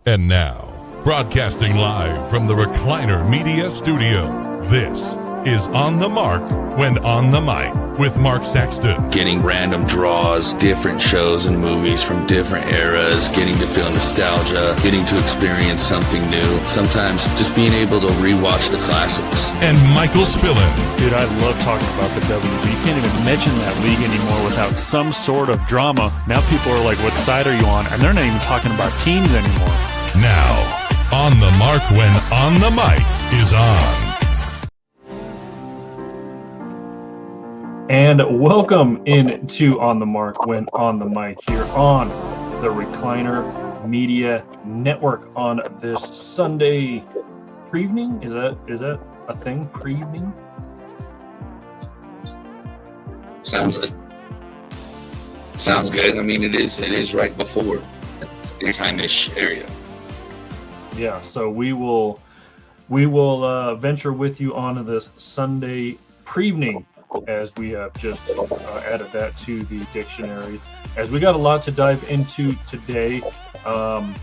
And now, broadcasting live from the Recliner Media Studio, this is On the Mark When On the Mic with Mark Saxton. Getting random draws, different shows and movies from different eras, getting to feel nostalgia, getting to experience something new. Sometimes just being able to rewatch the classics. And Michael Spillin. Dude, I love talking about the WNBA. You can't even mention that league anymore without some sort of drama. Now people are like, what side are you on? And they're not even talking about teams anymore. Now, On the Mark When On the Mic is on. And welcome into On the Mark When On the Mic here on the Recliner Media Network on this Sunday pre-evening. Is that a thing? Pre-evening? Sounds good. I mean, it is right before the time-ish area. Yeah, so we will venture with you on this Sunday pre-evening, as we have just added that to the dictionary, as we got a lot to dive into today. A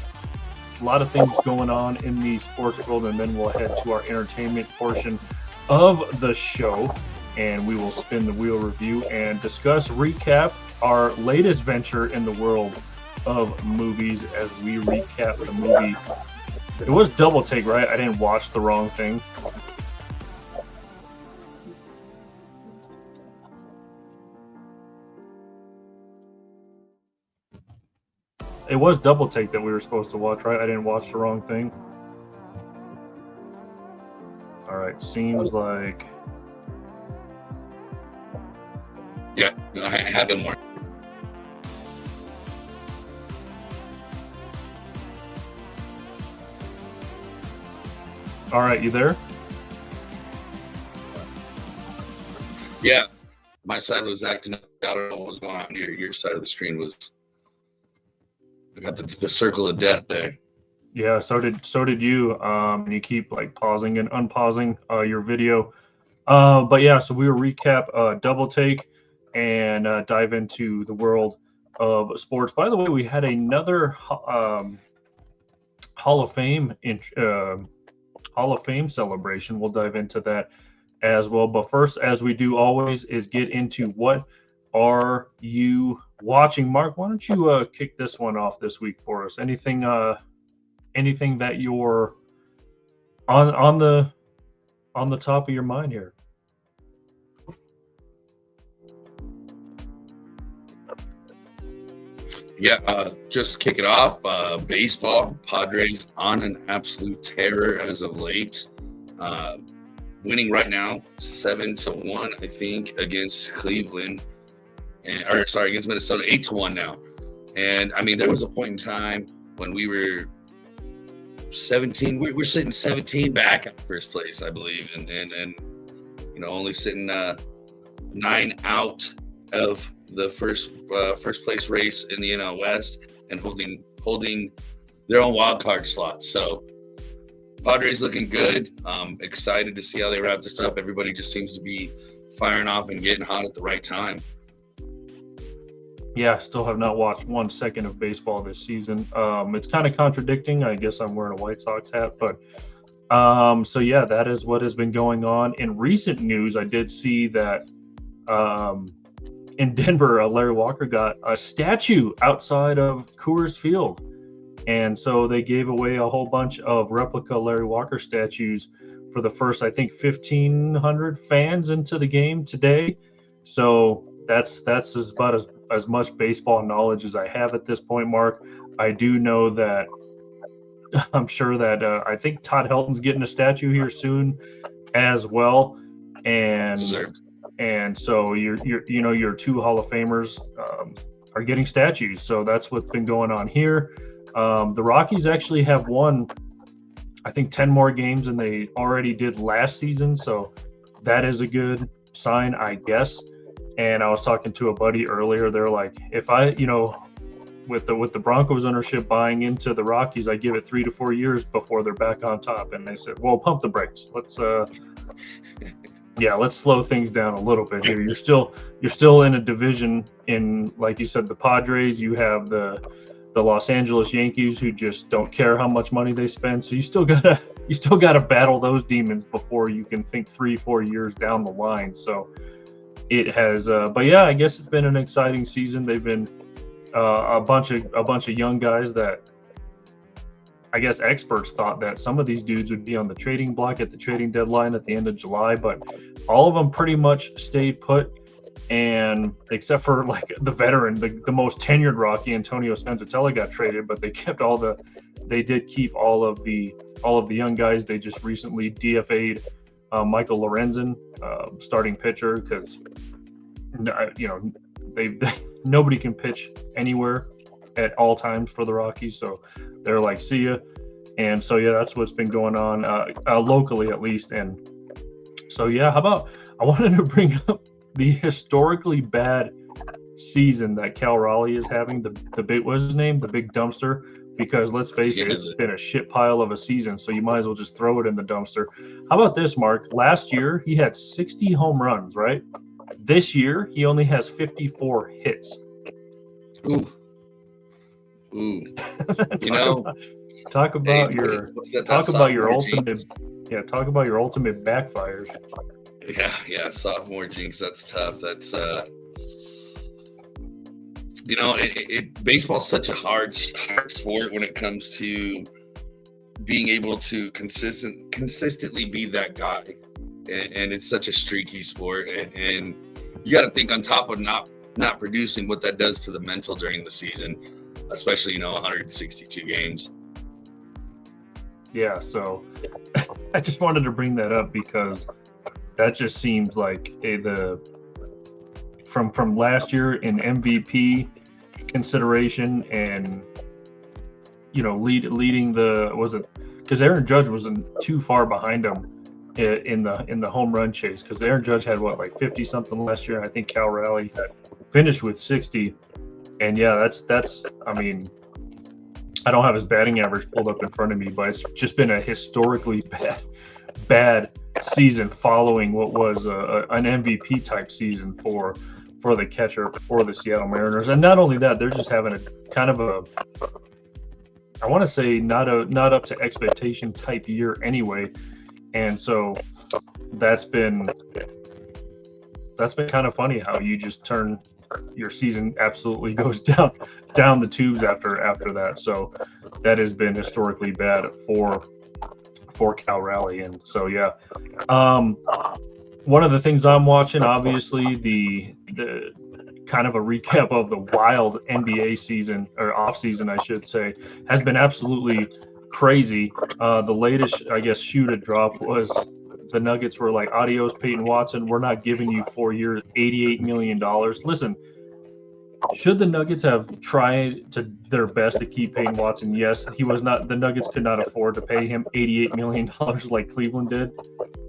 lot of things going on in the sports world, and then we'll head to our entertainment portion of the show, and we will spin the wheel review and recap our latest venture in the world of movies as we recap the movie. It was Double Take, right? I didn't watch the wrong thing. It was Double Take that we were supposed to watch, right? I didn't watch the wrong thing. All right, seems like... Yeah, I have them more. All right, you there? Yeah, my side was acting up. I don't know what was going on. Your side of the screen was... I got the circle of death there. Yeah, so did you. And you keep like pausing and unpausing your video. But yeah, so we will recap Double Take and dive into the world of sports. By the way, we had another Hall of Fame celebration. We'll dive into that as well. But first, as we do always, is get into what are you watching. Mark, why don't you kick this one off this week for us? Anything that you're on the top of your mind here? Yeah, just kick it off. Baseball, Padres on an absolute terror as of late. Winning right now 7-1, I think, against Cleveland. Against Minnesota, 8-1 now. And I mean, there was a point in time when we were 17. We're sitting 17 back at first place, I believe, and you know, only sitting 9 out of the first place race in the NL West, and holding their own wild card slots. So Padres looking good. Excited to see how they wrap this up. Everybody just seems to be firing off and getting hot at the right time. Yeah, still have not watched 1 second of baseball this season. It's kind of contradicting. I guess I'm wearing a White Sox hat, but so yeah, that is what has been going on. In recent news, I did see that in Denver, Larry Walker got a statue outside of Coors Field. And so they gave away a whole bunch of replica Larry Walker statues for the first, I think, 1,500 fans into the game today. So that's about as much baseball knowledge as I have at this point, Mark. I do know that I'm sure that I think Todd Helton's getting a statue here soon as well. And Deserved. And so your 2 Hall of Famers are getting statues. So that's what's been going on here. The Rockies actually have won, I think, 10 more games than they already did last season. So that is a good sign, I guess. And I was talking to a buddy earlier. They're like, if I, with the Broncos ownership buying into the Rockies, I give it 3 to 4 years before they're back on top. And they said, well, pump the brakes. Let's slow things down a little bit here. You're still in a division in, like you said, the Padres. You have the the Los Angeles Yankees, who just don't care how much money they spend. So you still gotta battle those demons before you can think 3-4 years down the line. So it has, but yeah, I guess it's been an exciting season. They've been a bunch of young guys that I guess experts thought that some of these dudes would be on the trading block at the trading deadline at the end of July, but all of them pretty much stayed put. And except for like the veteran, the most tenured Rocky, Antonio Senzatella, got traded, but they did keep all of the young guys. They just recently DFA'd Michael Lorenzen, starting pitcher, because nobody can pitch anywhere at all times for the Rockies, so they're like, see ya. And so yeah, that's what's been going on locally at least. And so yeah, I wanted to bring up the historically bad season that Cal Raleigh is having, the big, what's his name? The big dumpster, because let's face it, it's been a shit pile of a season, so you might as well just throw it in the dumpster. How about this, Mark? Last year, he had 60 home runs, right? This year, he only has 54 hits. Ooh. Talk about your ultimate backfires. Yeah, sophomore jinx. That's tough. That's baseball's such a hard sport when it comes to being able to consistently be that guy, and it's such a streaky sport, and you got to think on top of not producing, what that does to the mental during the season, especially 162 games. Yeah, so I just wanted to bring that up because that just seems like from last year in MVP consideration, and leading because Aaron Judge wasn't too far behind him in the home run chase, because Aaron Judge had 50 something last year, and I think Cal Raleigh finished with 60. And yeah, that's I mean, I don't have his batting average pulled up in front of me, but it's just been a historically bad season following what was an MVP type season for the catcher for the Seattle Mariners. And not only that, they're just having a kind of I want to say not up to expectation type year anyway. And so that's been kind of funny how you just turn your season absolutely goes down the tubes after that. So that has been historically bad for Cal Raleigh. And so yeah, one of the things I'm watching, obviously the kind of a recap of the wild NBA season, or off season I should say, has been absolutely crazy. The latest, I guess, shoe to drop was the Nuggets were like, adios Peyton Watson, we're not giving you 4 years, $88 million. Listen, should the Nuggets have tried to their best to keep Peyton Watson? Yes, the Nuggets could not afford to pay him $88 million like Cleveland did.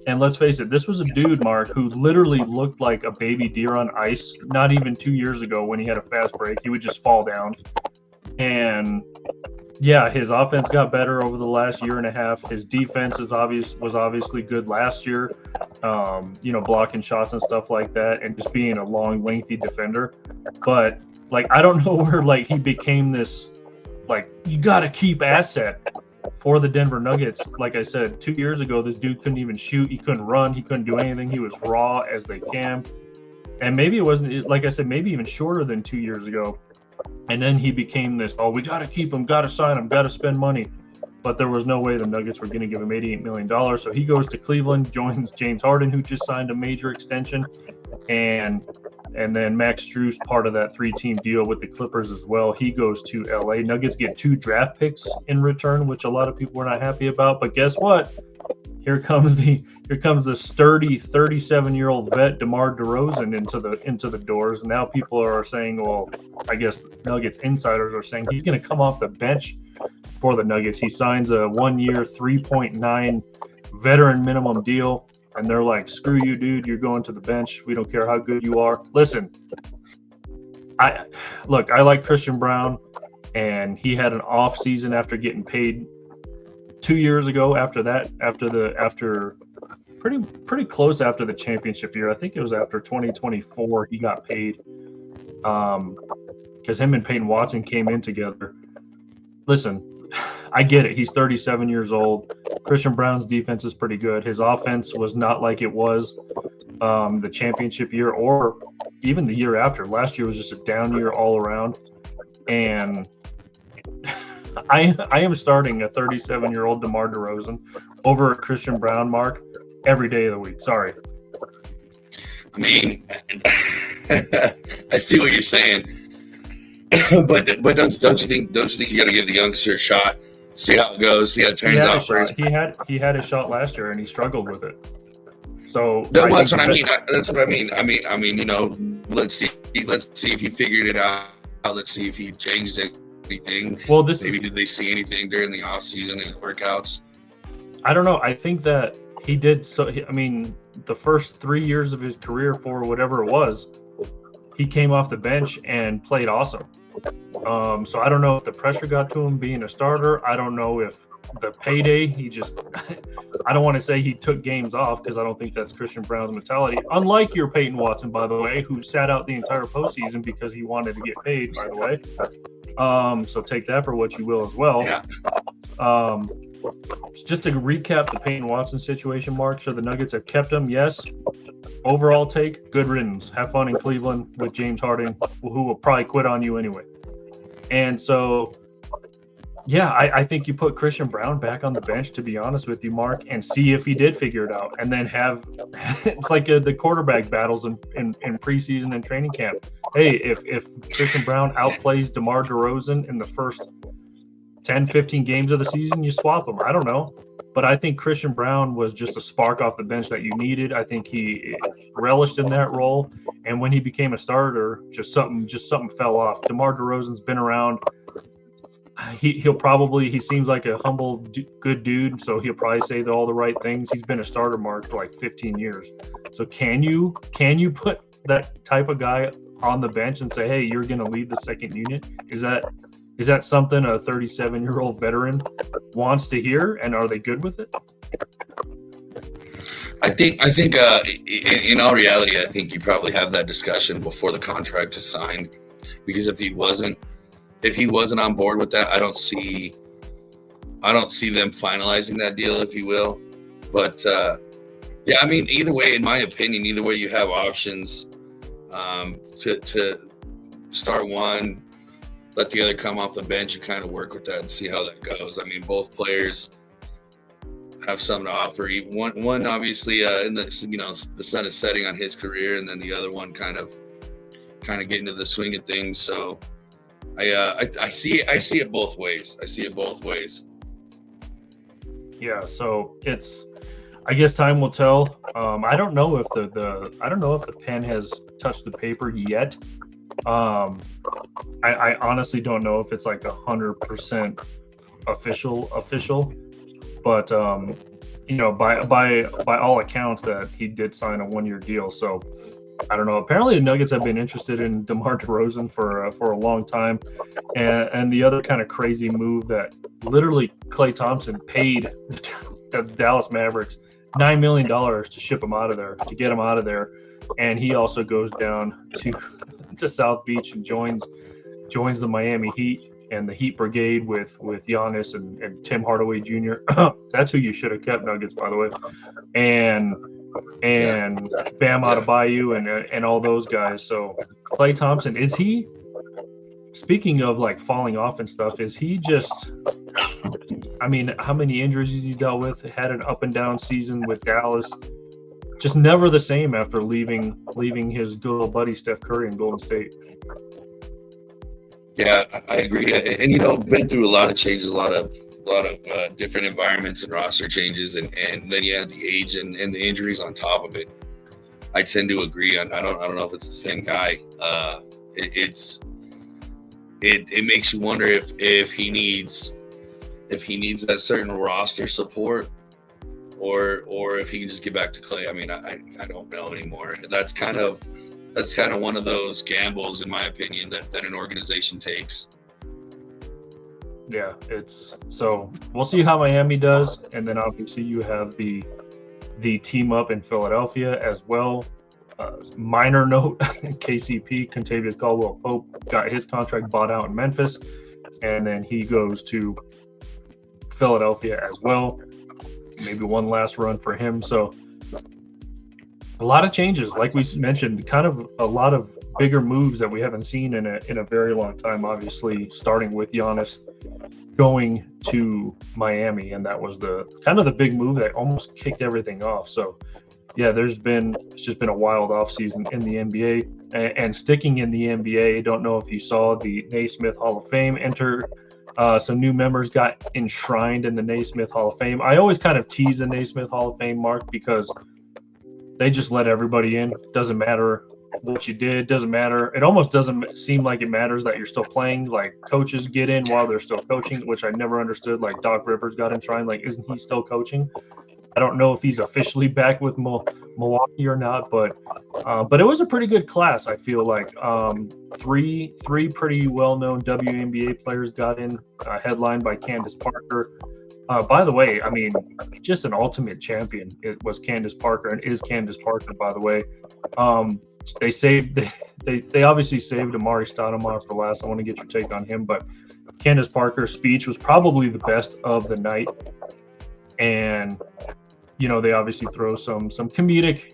And let's face it, this was a dude, Mark, who literally looked like a baby deer on ice not even 2 years ago when he had a fast break. He would just fall down. And yeah, his offense got better over the last year and a half. His defense was obviously good last year, blocking shots and stuff like that, and just being a long, lengthy defender. But I don't know where he became this you got to keep asset for the Denver Nuggets. Like I said, 2 years ago, this dude couldn't even shoot. He couldn't run. He couldn't do anything. He was raw as they can. And maybe it wasn't, like I said, maybe even shorter than 2 years ago. And then he became this, we got to keep him, got to sign him, got to spend money. But there was no way the Nuggets were going to give him $88 million. So he goes to Cleveland, joins James Harden, who just signed a major extension. And then Max Strus, part of that 3-team deal with the Clippers as well. He goes to LA. Nuggets get 2 draft picks in return, which a lot of people were not happy about. But guess what? Here comes the sturdy 37-year-old vet DeMar DeRozan into the doors. Now people are saying, well, I guess Nuggets insiders are saying he's going to come off the bench for the Nuggets. He signs a 1-year, $3.9 veteran minimum deal, and they're like, screw you, dude. You're going to the bench. We don't care how good you are. Listen, I like Christian Brown, and he had an off season after getting paid 2 years ago. After pretty close after the championship year, I think it was after 2024, he got paid because him and Peyton Watson came in together. listen, I get it. He's 37 years old. Christian Brown's defense is pretty good. His offense was not like it was the championship year or even the year after. Last year was just a down year all around. And I am starting a 37-year-old DeMar DeRozan over a Christian Brown, Mark, every day of the week. Sorry. I mean, I see what you're saying, but don't you think you got to give the youngster a shot, see how it goes, see how it turns out first? He had a shot last year and he struggled with it. So that's what I mean. That's what I mean. I mean, you know, let's see if he figured it out. Let's see if he changed anything. Well, did they see anything during the off season and workouts? I don't know. I think that he did. So I mean, the first 3 years of his career, for whatever it was, he came off the bench and played awesome. So I don't know if the pressure got to him being a starter. I don't know if the payday, I don't want to say he took games off because I don't think that's Christian Brown's mentality. Unlike your Peyton Watson, by the way, who sat out the entire postseason because he wanted to get paid, by the way. So take that for what you will as well. Yeah. Just to recap the Peyton Watson situation, Mark, so the Nuggets have kept him, yes. Overall take, good riddance. Have fun in Cleveland with James Harden, who will probably quit on you anyway. And so, yeah, I think you put Christian Brown back on the bench, to be honest with you, Mark, and see if he did figure it out. And then have it's like the quarterback battles in preseason and training camp. Hey, if Christian Brown outplays DeMar DeRozan in the first 10, 15 games of the season, you swap him. I don't know. But I think Christian Brown was just a spark off the bench that you needed. I think he relished in that role. And when he became a starter, just something fell off. DeMar DeRozan's been around. He seems like a humble, good dude, so he'll probably say all the right things. He's been a starter, Mark, for like 15 years. So can you put that type of guy on the bench and say, hey, you're going to lead the second unit? Is that something a 37-year-old veteran wants to hear, and are they good with it? I think in all reality, I think you probably have that discussion before the contract is signed, because if he wasn't on board with that, I don't see them finalizing that deal, if you will. But yeah, I mean, either way, in my opinion, you have options to start one, let the other come off the bench and kind of work with that and see how that goes. I mean, both players have something to offer. One obviously in the sun is setting on his career, and then the other one kind of getting to the swing of things. So I see it both ways. Yeah, so I guess time will tell. I don't know if the pen has touched the paper yet. I honestly don't know if it's like 100% official, but by all accounts that he did sign a 1-year deal. So I don't know. Apparently the Nuggets have been interested in DeMar DeRozan for a long time, and the other kind of crazy move that literally Klay Thompson paid the Dallas Mavericks $9 million to ship him out of there, to get him out of there, and he also goes down to South Beach and joins the Miami Heat and the Heat Brigade with Giannis and Tim Hardaway Jr. That's who you should have kept, Nuggets, by the way, and Bam Adebayo and all those guys. So Klay Thompson, is he, speaking of like falling off and stuff, is he just, I mean, how many injuries has he dealt with? Had an up and down season with Dallas. Just never the same after leaving his good old buddy Steph Curry in Golden State. Yeah, I agree. And been through a lot of changes, a lot of different environments and roster changes, and then you have the age and the injuries on top of it. I tend to agree. I don't know if it's the same guy. It makes you wonder if he needs that certain roster support, or if he can just get back to Klay. I mean, I don't know anymore. That's kind of one of those gambles, in my opinion, that an organization takes. Yeah, so we'll see how Miami does, and then obviously you have the team up in Philadelphia as well. Minor note: KCP, Contavious Caldwell-Pope, got his contract bought out in Memphis. and then he goes to Philadelphia as well. Maybe one last run for him. So a lot of changes, like we mentioned, kind of a lot of bigger moves that we haven't seen in a very long time. Obviously, starting with Giannis going to Miami, and that was the kind of the big move that almost kicked everything off. So yeah, it's just been a wild offseason in the NBA. And sticking in the NBA, don't know if you saw the Naismith Hall of Fame enter. Some new members got enshrined in the Naismith Hall of Fame. I always kind of tease the Naismith Hall of Fame, Mark, because they just let everybody in. Doesn't matter what you did, doesn't matter. It almost doesn't seem like it matters that you're still playing. Like, coaches get in while they're still coaching, which I never understood. Like, Doc Rivers got enshrined. Like, isn't he still coaching? I don't know if he's officially back with Milwaukee or not, but it was a pretty good class. I feel like three pretty well-known WNBA players got in, headlined by Candace Parker. By the way, I mean, just an ultimate champion. It was Candace Parker, and is Candace Parker, by the way. They obviously saved Amari Stoudemire for last. I want to get your take on him, but Candace Parker's speech was probably the best of the night. And you know, they obviously throw some comedic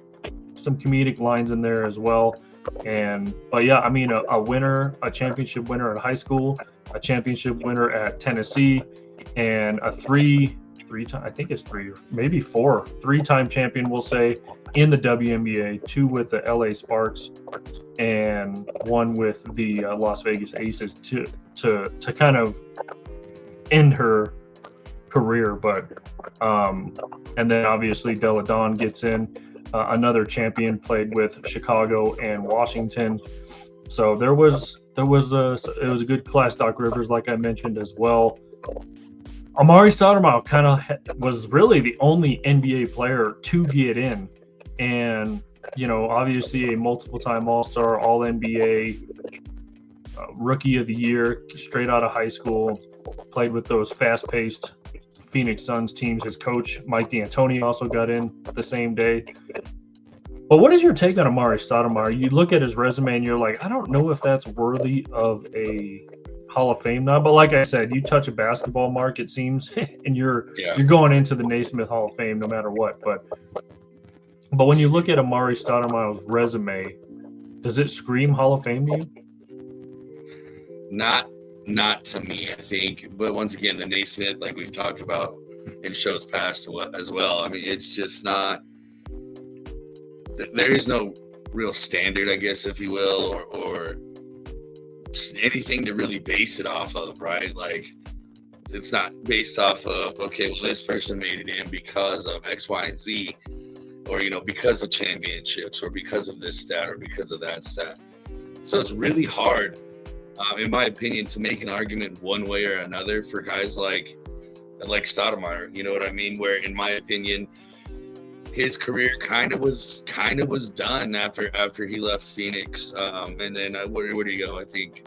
lines in there as well. But yeah, I mean, a championship winner in high school, a championship winner at Tennessee, and a three-time champion, we'll say, in the WNBA, 2 with the LA Sparks and 1 with the Las Vegas Aces to kind of end her career. But and then obviously Della Dawn gets in, another champion, played with Chicago and Washington. So it was a good class. Doc Rivers, like I mentioned as well. Amari Stoudemire kind of was really the only NBA player to get in, and you know, obviously a multiple-time All-Star, All-NBA, Rookie of the Year, straight out of high school, played with those fast-paced Phoenix Suns teams. His coach, Mike D'Antoni, also got in the same day. But what is your take on Amari Stoudemire? You look at his resume and you're like, I don't know if that's worthy of a Hall of Fame now. But like I said, you touch a basketball, Mark, it seems, and you're going into the Naismith Hall of Fame no matter what. But when you look at Amari Stoudemire's resume, does it scream Hall of Fame to you? Not to me, I think. But once again, the Naismith, like we've talked about in shows past as well, I mean, it's just not – there is no real standard, I guess, if you will, or anything to really base it off of, right? Like, it's not based off of, okay, well, this person made it in because of X, Y, and Z, or, you know, because of championships, or because of this stat, or because of that stat. So it's really hard, in my opinion, to make an argument one way or another for guys like Stoudemire, you know what I mean? Where, in my opinion, his career kind of was done after he left Phoenix, and then where did he go? I think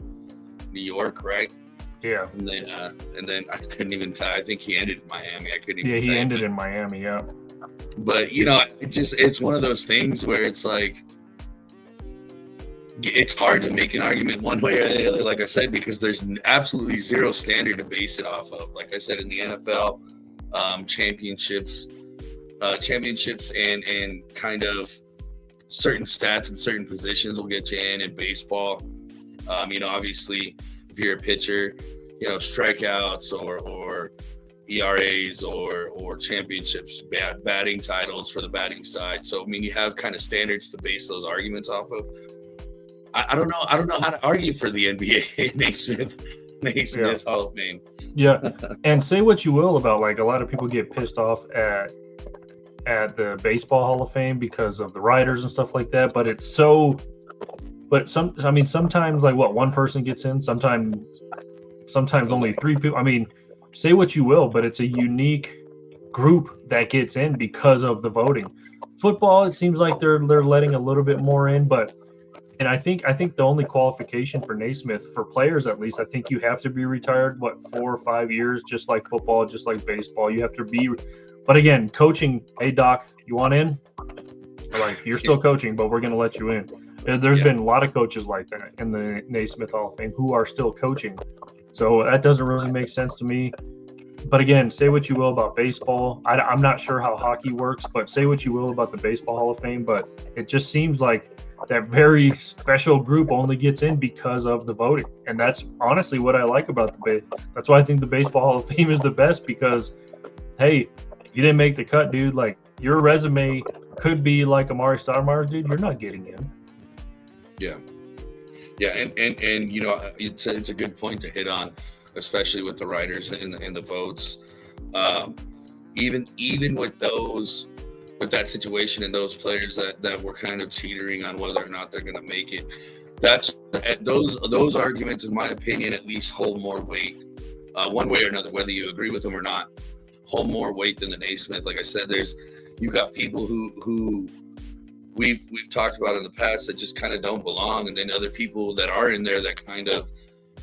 New York, right? Yeah. And then I couldn't even tell. I think he ended in Miami. I couldn't even. Yeah, he ended in Miami. Yeah. But you know, it's one of those things where it's like, it's hard to make an argument one way or the other, like I said, because there's absolutely zero standard to base it off of. Like I said, in the NFL, championships and kind of certain stats and certain positions will get you in baseball. You know, obviously, if you're a pitcher, you know, strikeouts or ERAs or championships, batting titles for the batting side. So, I mean, you have kind of standards to base those arguments off of. I don't know how to argue for the NBA Naismith Hall of Fame. Yeah, and say what you will about, like, a lot of people get pissed off at the Baseball Hall of Fame because of the writers and stuff like that, but it's so. But sometimes, like, what, one person gets in, sometimes only 3 people. I mean, say what you will, but it's a unique group that gets in because of the voting. Football, it seems like they're letting a little bit more in, and I think the only qualification for Naismith, for players at least, I think you have to be retired, 4 or 5 years, just like football, just like baseball. You have to be. But again, coaching, hey, Doc, you want in? Like, you're still coaching, but we're going to let you in. There's been a lot of coaches like that in the Naismith Hall of Fame who are still coaching. So that doesn't really make sense to me. But again, say what you will about baseball. I'm not sure how hockey works, but say what you will about the Baseball Hall of Fame. But it just seems like that very special group only gets in because of the voting. And that's honestly what I like about that's why I think the Baseball Hall of Fame is the best, because, hey, if you didn't make the cut, dude, like your resume could be like Amari Stoudemire's, dude. You're not getting in. Yeah. Yeah. And you know, it's a good point to hit on, especially with the writers and the votes. Even with that situation and those players that were kind of teetering on whether or not they're going to make it, those arguments, in my opinion, at least hold more weight, one way or another, whether you agree with them or not, hold more weight than the Naismith. Like I said, you've got people who we've talked about in the past that just kind of don't belong, and then other people that are in there that kind of,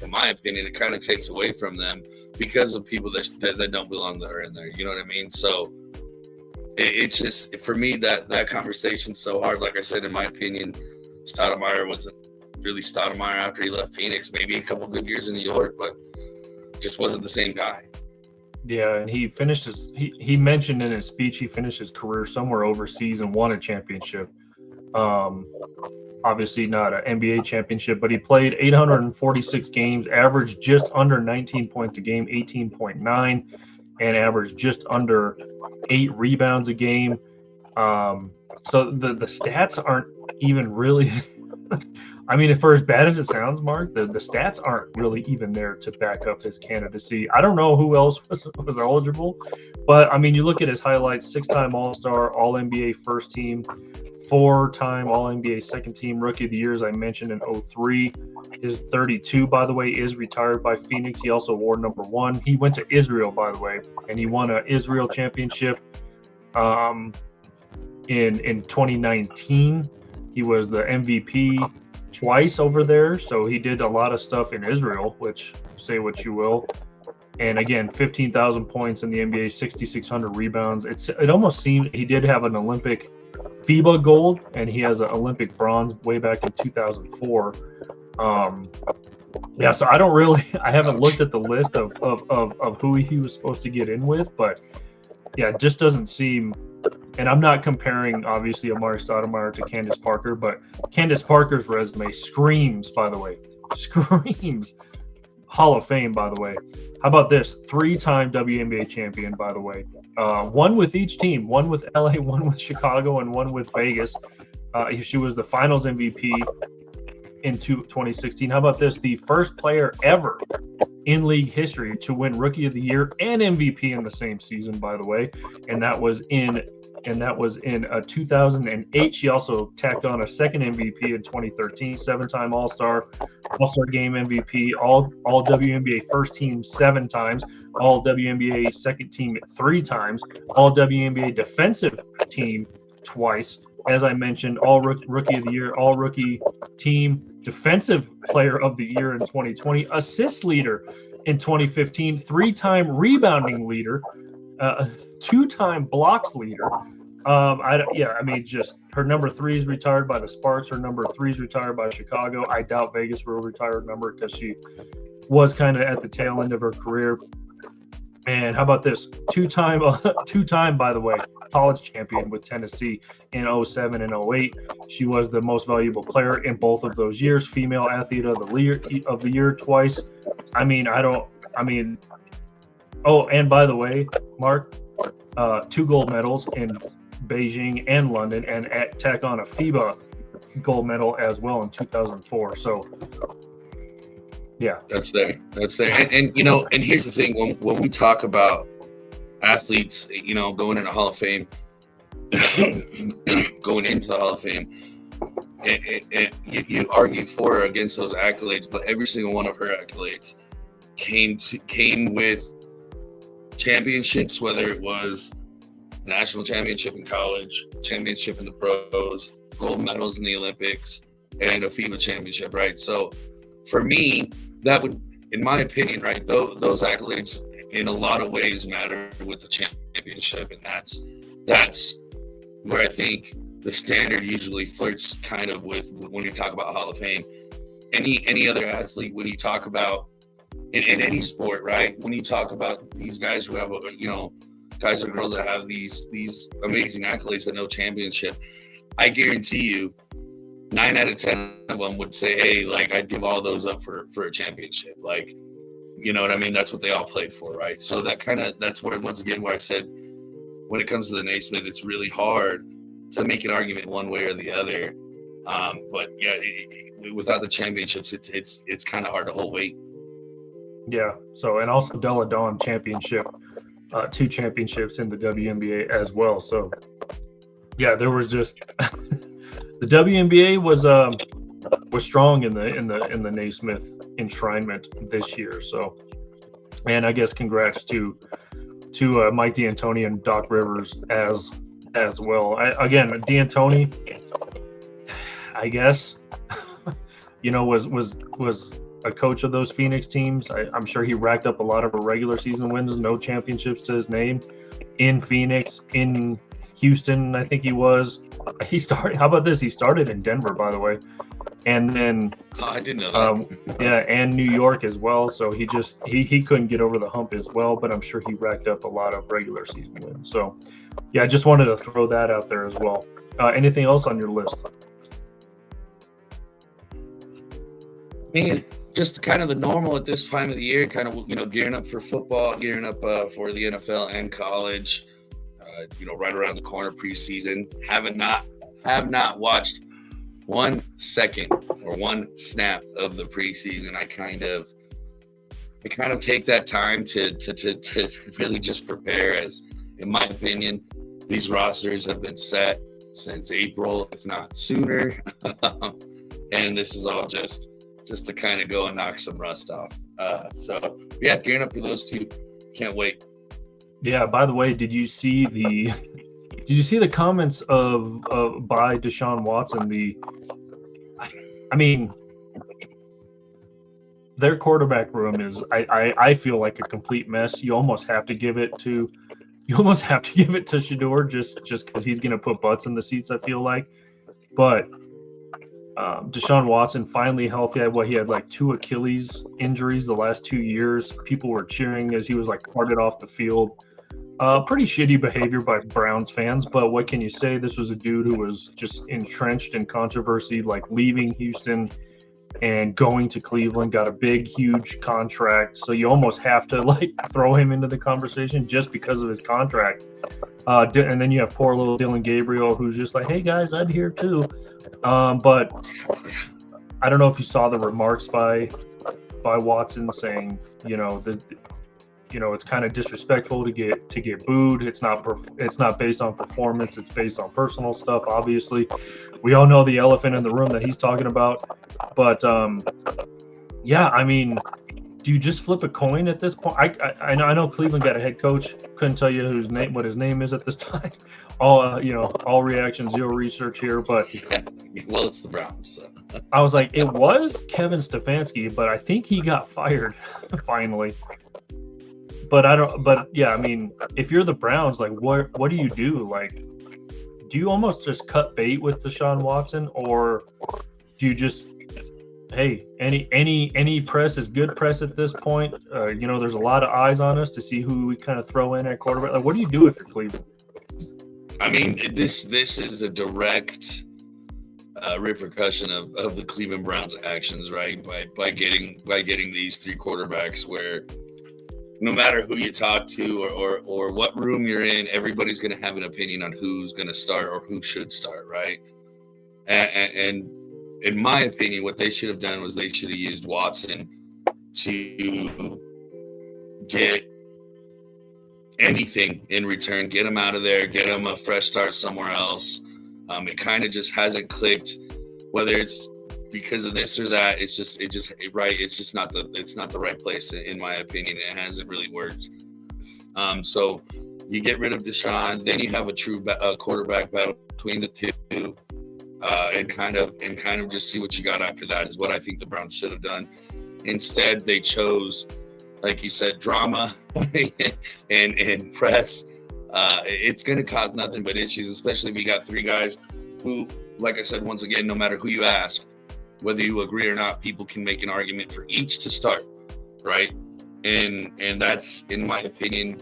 in my opinion, it kind of takes away from them because of people that don't belong that are in there. You know what I mean? So it's just, for me, that conversation's so hard. Like I said, in my opinion, Stoudemire wasn't really Stoudemire after he left Phoenix. Maybe a couple good years in New York, but just wasn't the same guy. Yeah, and he finished he mentioned in his speech he finished his career somewhere overseas and won a championship. Obviously not an NBA championship, but he played 846 games, averaged just under 19 points a game, 18.9, and averaged just under 8 rebounds a game. So the stats aren't even really I mean, for as bad as it sounds, Mark, the stats aren't really even there to back up his candidacy. I don't know who else was eligible, but I mean, you look at his highlights: 6-time All-Star, All-NBA first team, 4-time All-NBA second team, Rookie of the Year, as I mentioned, in 2003. His 32, by the way, is retired by Phoenix. He also wore number 1. He went to Israel, by the way, and he won an Israel championship in 2019. He was the MVP twice over there, so he did a lot of stuff in Israel, which, say what you will. And again, 15,000 points in the NBA, 6,600 rebounds. It almost seemed he did have an Olympic FIBA gold, and he has an Olympic bronze way back in 2004. Yeah, so I haven't looked at the list of who he was supposed to get in with, but yeah, it just doesn't seem. And I'm not comparing, obviously, Amari Stoudemire to Candace Parker, but Candace Parker's resume screams, by the way, Hall of Fame, by the way. How about this? 3-time WNBA champion, by the way. One with each team, one with LA, one with Chicago, and one with Vegas. She was the finals MVP in 2016. How about this? The first player ever in league history to win Rookie of the Year and MVP in the same season, by the way, and that was in 2008. She also tacked on a second MVP in 2013. 7-time All-Star Game MVP, all WNBA first team 7 times, all WNBA second team 3 times, all WNBA defensive team twice. As I mentioned, all Rookie of the Year, all rookie team, defensive player of the year in 2020, assist leader in 2015, 3-time rebounding leader, 2-time blocks leader. I mean, just her number 3 is retired by the Sparks. Her number 3 is retired by Chicago. I doubt Vegas will retire her number because she was kind of at the tail end of her career. And how about this? Two-time, by the way, college champion with Tennessee in 2007 and 2008. She was the most valuable player in both of those years. Female athlete of the year twice. Oh, and by the way, Mark, 2 gold medals in Beijing and London, and tack on a FIBA gold medal as well in 2004. So, yeah, that's there. And you know, and here's the thing: when we talk about athletes, you know, going into Hall of Fame, you argue for or against those accolades, but every single one of her accolades came with championships, whether it was national championship in college, championship in the pros, gold medals in the Olympics, and a FIBA championship, right? So for me, that would, in my opinion, right, those accolades in a lot of ways matter with the championship, and that's where I think the standard usually flirts kind of with when you talk about Hall of Fame. Any other athlete, when you talk about in any sport, right? When you talk about these guys who have, guys or girls that have these amazing accolades but no championship, I guarantee you 9 out of 10 of them would say, hey, like, I'd give all those up for a championship. Like, you know what I mean? That's what they all played for, right? So that's where, once again, where I said, when it comes to the Naismith, it's really hard to make an argument one way or the other. But yeah, without the championships, it's kind of hard to hold weight. Yeah. So, and also Della Dawn championship, 2 championships in the WNBA as well. So yeah, there was just the WNBA was strong in the Naismith enshrinement this year. So, and I guess congrats to Mike D'Antoni and Doc Rivers as well. Again, D'Antoni, I guess, was a coach of those Phoenix teams. I'm sure he racked up a lot of regular season wins, no championships to his name in Phoenix, in Houston, I think he was. How about this? He started in Denver, by the way. And then I didn't know that. Yeah, and New York as well. So he couldn't get over the hump as well, but I'm sure he racked up a lot of regular season wins. So yeah, I just wanted to throw that out there as well. Anything else on your list? Man, just kind of the normal at this time of the year, kind of, gearing up for football, gearing up for the NFL and college, right around the corner, preseason. Have not watched 1 second or 1 snap of the preseason. I kind of take that time to really just prepare, as, in my opinion, these rosters have been set since April, if not sooner. And this is all just to kind of go and knock some rust off. So yeah, gearing up for those 2. Can't wait. Yeah. By the way, did you see the comments by Deshaun Watson? Their quarterback room is, I feel like, a complete mess. You almost have to give it to Shedeur just because he's going to put butts in the seats, I feel like. But Deshaun Watson finally healthy. He had like 2 Achilles injuries the last 2 years. People were cheering as he was like carted off the field. Pretty shitty behavior by Browns fans, but what can you say? This was a dude who was just entrenched in controversy, like leaving Houston and going to Cleveland, got a big, huge contract. So you almost have to like throw him into the conversation just because of his contract. And then you have poor little Dylan Gabriel, who's just like, hey guys, I'm here too. But I don't know if you saw the remarks by Watson saying, it's kind of disrespectful to get booed. It's not based on performance. It's based on personal stuff. Obviously, we all know the elephant in the room that he's talking about. But yeah, I mean, do you just flip a coin at this point? I know Cleveland got a head coach. Couldn't tell you what his name is at this time. All reaction, zero research here. But well, it's the Browns. So. I was like, it was Kevin Stefanski, but I think he got fired finally. But yeah, I mean, if you're the Browns, like, what do you do? Like, do you almost just cut bait with Deshaun Watson, or do you just, hey, any press is good press at this point? There's a lot of eyes on us to see who we kind of throw in at quarterback. Like, what do you do if you're Cleveland? I mean, this is a direct repercussion of the Cleveland Browns' actions, right? By getting these 3 quarterbacks, where no matter who you talk to or what room you're in, everybody's going to have an opinion on who's going to start or who should start, right? And in my opinion, what they should have done was they should have used Watson to get anything in return, get him out of there, get him a fresh start somewhere else. It kind of just hasn't clicked, whether it's because of this or that. It's just not the right place, in my opinion. It hasn't really worked. So you get rid of Deshaun, then you have a true quarterback battle between the 2, and kind of just see what you got after that, is what I think the Browns should have done. Instead, they chose, like you said, drama and press. It's going to cause nothing but issues, especially if you got 3 guys who, like I said, once again, no matter who you ask, whether you agree or not, people can make an argument for each to start, right? and that's, in my opinion,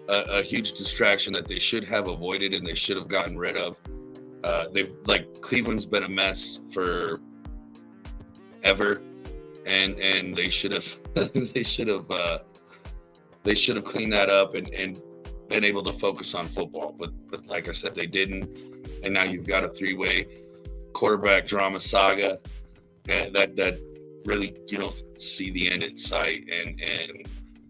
a huge distraction that they should have avoided and they should have gotten rid of. Cleveland's been a mess for ever, and they should have they should have cleaned that up and been able to focus on football. But like I said, they didn't, and now you've got a 3-way quarterback drama saga that really, you don't see the end in sight, and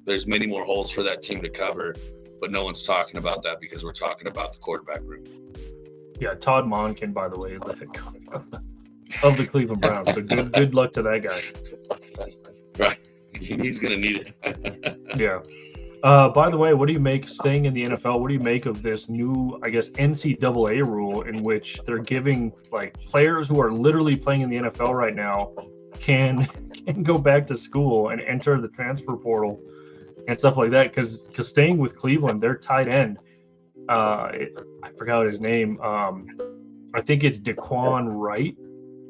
there's many more holes for that team to cover, but no one's talking about that because we're talking about the quarterback room. Yeah, Todd Monken, by the way, is the head coach of the Cleveland Browns. So good luck to that guy. Right. He's going to need it. Yeah. By the way, what do you make, staying in the NFL, what do you make of this new, I guess, NCAA rule in which they're giving, like, players who are literally playing in the NFL right now can go back to school and enter the transfer portal and stuff like that? Because staying with Cleveland, their tight end, I forgot his name. I think it's Daquan Wright.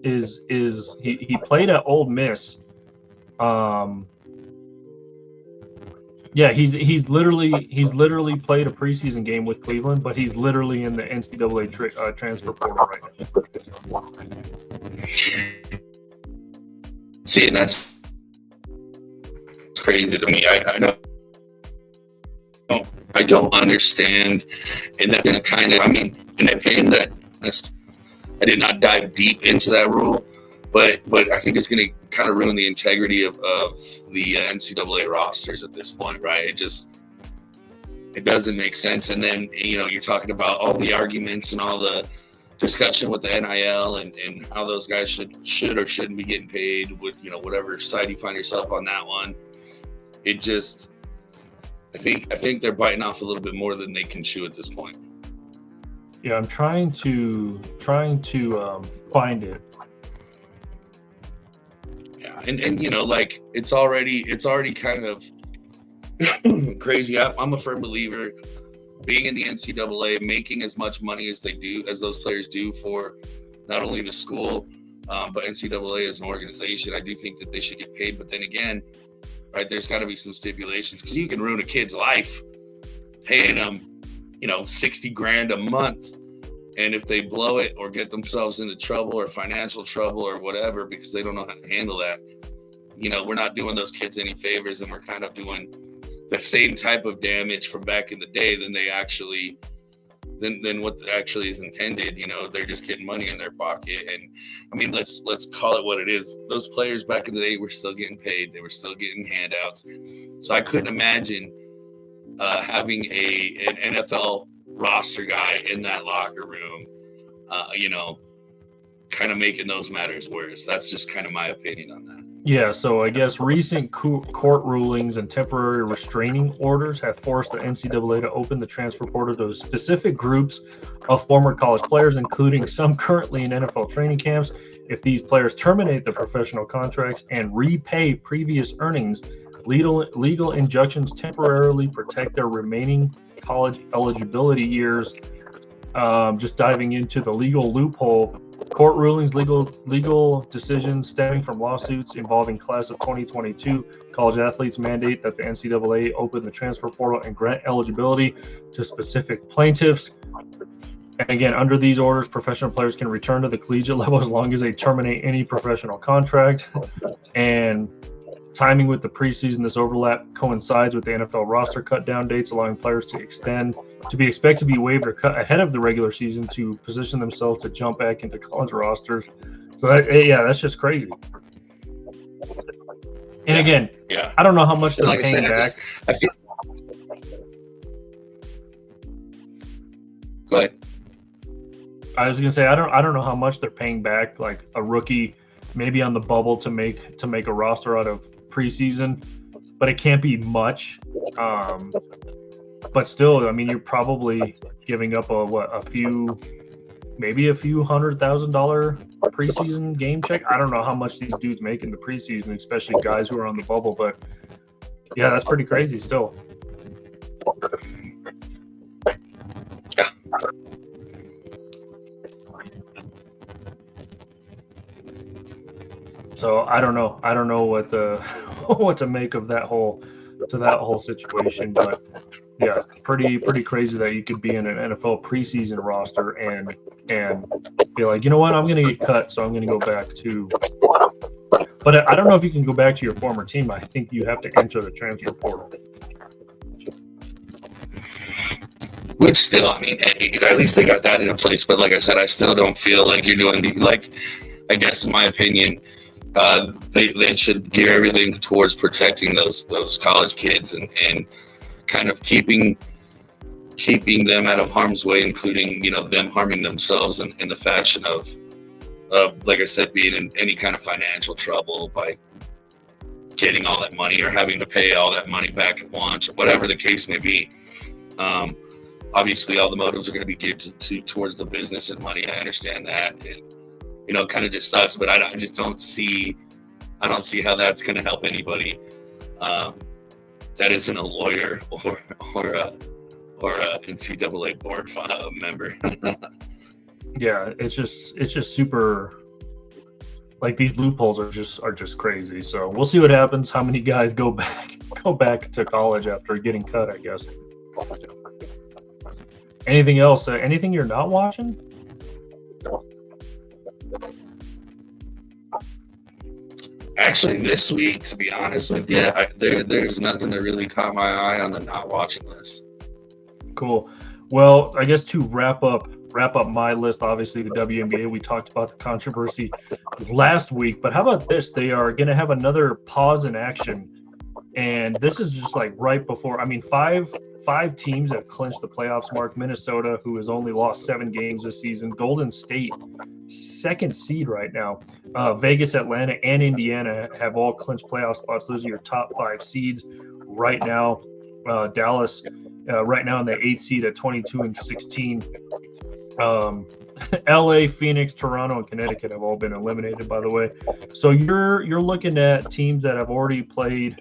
He played at Ole Miss. Yeah, he's literally played a preseason game with Cleveland, but he's literally in the NCAA transfer portal right now. See, and that's crazy to me. I don't understand, and that kind of, I mean, in my opinion, I did not dive deep into that rule, but I think it's going to kind of ruin the integrity of the NCAA rosters at this point, right? It doesn't make sense. And then, you're talking about all the arguments and all the discussion with the NIL and how those guys should or shouldn't be getting paid with, whatever side you find yourself on that one. It just, I think they're biting off a little bit more than they can chew at this point. Yeah, I'm trying to find it. Yeah, and it's already kind of crazy. I'm a firm believer, being in the NCAA, making as much money as those players do for not only the school, but NCAA as an organization. I do think that they should get paid, but then again, right, there's got to be some stipulations, because you can ruin a kid's life paying them, $60,000 a month. And if they blow it or get themselves into trouble or financial trouble or whatever, because they don't know how to handle that, we're not doing those kids any favors, and we're kind of doing the same type of damage from back in the day than what actually is intended. They're just getting money in their pocket. And I mean, let's call it what it is. Those players back in the day were still getting paid. They were still getting handouts. So I couldn't imagine having an NFL roster guy in that locker room, kind of making those matters worse. That's just kind of my opinion on that. Yeah, so I guess recent court rulings and temporary restraining orders have forced the NCAA to open the transfer portal to specific groups of former college players, including some currently in NFL training camps. If these players terminate their professional contracts and repay previous earnings, legal injunctions temporarily protect their remaining college eligibility years. Just diving into the legal loophole, court rulings, legal decisions stemming from lawsuits involving class of 2022 college athletes mandate that the NCAA open the transfer portal and grant eligibility to specific plaintiffs. And again, under these orders, professional players can return to the collegiate level as long as they terminate any professional contract. And timing with the preseason, this overlap coincides with the NFL roster cut down dates, allowing players to be expected to be waived or cut ahead of the regular season to position themselves to jump back into college rosters. So that's just crazy. And again, I don't know how much they're paying back. Go ahead. I was gonna say I don't know how much they're paying back, like a rookie maybe on the bubble to make a roster out of preseason, but it can't be much. But still, I mean, you're probably giving up a few $100,000 preseason game check. I don't know how much these dudes make in the preseason, especially guys who are on the bubble, but yeah, that's pretty crazy still. Yeah. So I don't know what to make of that whole that whole situation. But yeah, pretty crazy that you could be in an NFL preseason roster and be like, you know what, I'm going to get cut, so I'm going to go back to. But I don't know if you can go back to your former team. I think you have to enter the transfer portal. Which still, I mean, at least they got that in place. But like I said, I still don't feel like you're doing like, I guess in my opinion, they should gear everything towards protecting those college kids and kind of keeping them out of harm's way, including, you know, them harming themselves in the fashion of like I said, being in any kind of financial trouble by getting all that money or having to pay all that money back at once or whatever the case may be. Obviously, all the motives are going to be geared towards the business and money. I understand that. And, you know, it kind of just sucks, but I just don't see how that's going to help anybody that isn't a lawyer or a NCAA board member. Yeah, it's just super. Like, these loopholes are just crazy. So we'll see what happens. How many guys go back to college after getting cut, I guess. Anything else? Anything you're not watching? Actually, this week, to be honest with you, there's nothing that really caught my eye on the not watching list. Cool. Well, I guess to wrap up my list, obviously the WNBA, we talked about the controversy last week, but how about this? They are going to have another pause in action. And this is just like right before, I mean, five teams have clinched the playoffs mark. Minnesota, who has only lost 7 games this season. Golden State, 2nd seed right now. Vegas, Atlanta, and Indiana have all clinched playoff spots. Those are your top 5 seeds right now. Dallas, right now in the 8th seed at 22-16. LA, Phoenix, Toronto, and Connecticut have all been eliminated, by the way. So you're looking at teams that have already played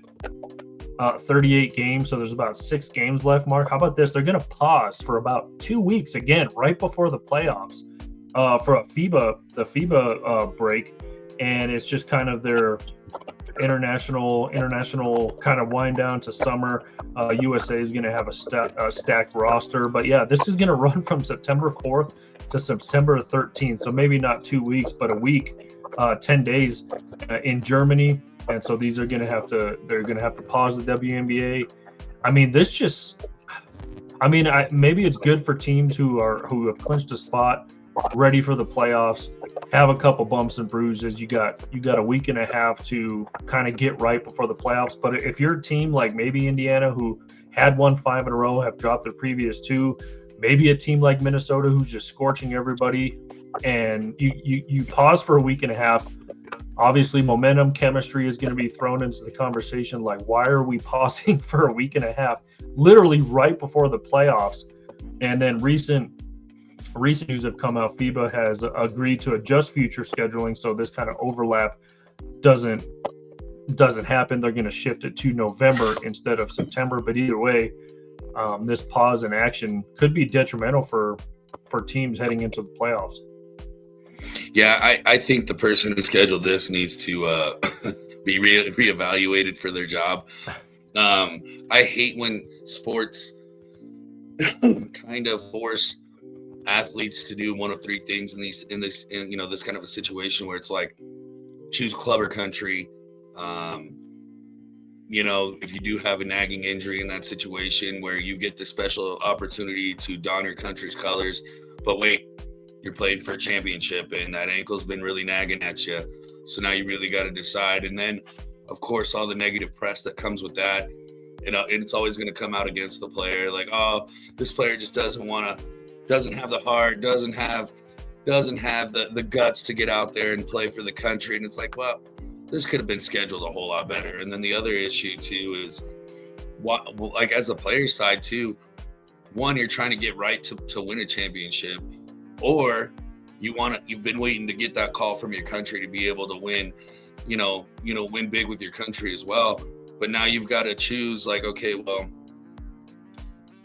38 games, so there's about 6 games left. Mark, how about this? They're going to pause for about 2 weeks again, right before the playoffs, for the FIBA break, and it's just kind of their international kind of wind down to summer. USA is going to have a stacked roster, but yeah, this is going to run from September 4th to September 13th, so maybe not 2 weeks, but a week, 10 days in Germany. And so they're going to have to pause the WNBA. I mean, maybe it's good for teams who have clinched a spot, ready for the playoffs, have a couple bumps and bruises. You got a week and a half to kind of get right before the playoffs. But if you're a team like maybe Indiana, who had won 5 in a row, have dropped their previous 2, maybe a team like Minnesota, who's just scorching everybody, and you pause for a week and a half. Obviously, momentum, chemistry is going to be thrown into the conversation. Like, why are we pausing for a week and a half, literally right before the playoffs? And then recent news have come out. FIBA has agreed to adjust future scheduling, so this kind of overlap doesn't happen. They're going to shift it to November instead of September. But either way, this pause in action could be detrimental for teams heading into the playoffs. Yeah, I think the person who scheduled this needs to be reevaluated for their job. I hate when sports kind of force athletes to do one of 3 things in this kind of a situation where it's like, choose club or country. If you do have a nagging injury in that situation, where you get the special opportunity to don your country's colors, but wait, you're playing for a championship and that ankle's been really nagging at you. So now you really got to decide. And then, of course, all the negative press that comes with that, and it's always going to come out against the player. Like, oh, this player just doesn't have the heart, doesn't have the guts to get out there and play for the country. And it's like, well, this could have been scheduled a whole lot better. And then the other issue too is, like, as a player side too, one, you're trying to get right to win a championship, or you've been waiting to get that call from your country to be able to win, win big with your country as well. But now you've got to choose, like, okay, well,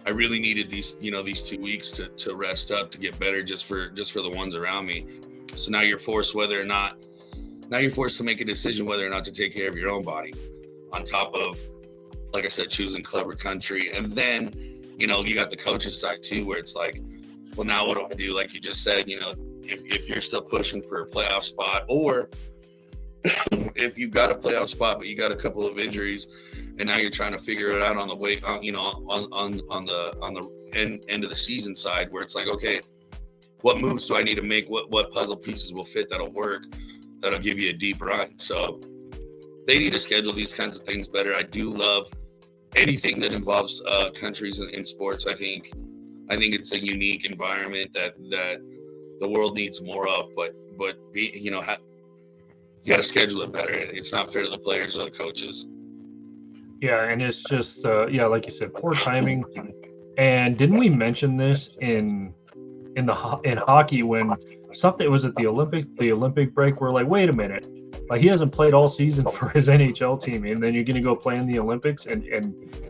I really needed these 2 weeks to rest up, to get better, just for the ones around me. So now you're forced to make a decision whether or not to take care of your own body, on top of like I said, choosing clever country. And then, you know, you got the coaches side too, where it's like, well, now what do I do? Like you just said, you know, if you're still pushing for a playoff spot, or if you've got a playoff spot, but you got a couple of injuries, and now you're trying to figure it out on the way, you know, on the end of the season side, where it's like, okay, what moves do I need to make? What puzzle pieces will fit that'll work, that'll give you a deep run? So they need to schedule these kinds of things better. I do love anything that involves countries in sports. I think it's a unique environment that the world needs more of. But you know, you got to schedule it better. It's not fair to the players or the coaches. Yeah, and it's just like you said, poor timing. And didn't we mention this in hockey when something was at the Olympic break? We're like, wait a minute, like he hasn't played all season for his NHL team, and then you're going to go play in the Olympics, and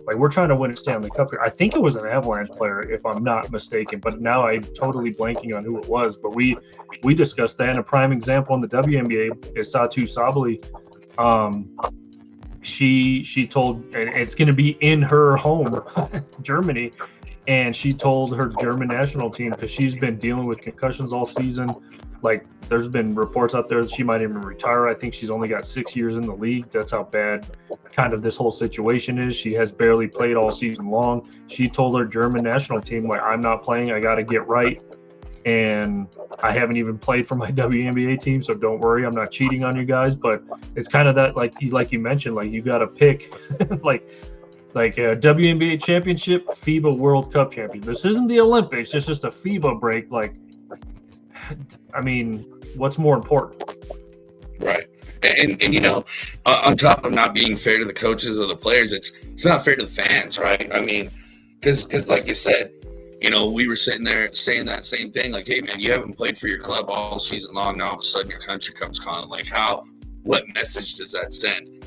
like we're trying to win a Stanley Cup here. I think it was an Avalanche player, if I'm not mistaken, but now I'm totally blanking on who it was. But we discussed that. And a prime example in the WNBA is Satu Sabali. She told, and it's going to be in her home, Germany, and she told her German national team, because she's been dealing with concussions all season. Like, there's been reports out there that she might even retire. I think she's only got 6 years in the league. That's how bad kind of this whole situation is. She has barely played all season long. She told her German national team, like, I'm not playing. I got to get right. And I haven't even played for my WNBA team, so don't worry. I'm not cheating on you guys. But it's kind of that, like you mentioned, like you got to pick like a WNBA championship, FIBA World Cup champion. This isn't the Olympics. It's just a FIBA break. Like, I mean, what's more important? Right. And you know, on top of not being fair to the coaches or the players, it's not fair to the fans, right? I mean, because like you said, you know, we were sitting there saying that same thing, like, hey, man, you haven't played for your club all season long. Now all of a sudden your country comes calling. Like, what message does that send?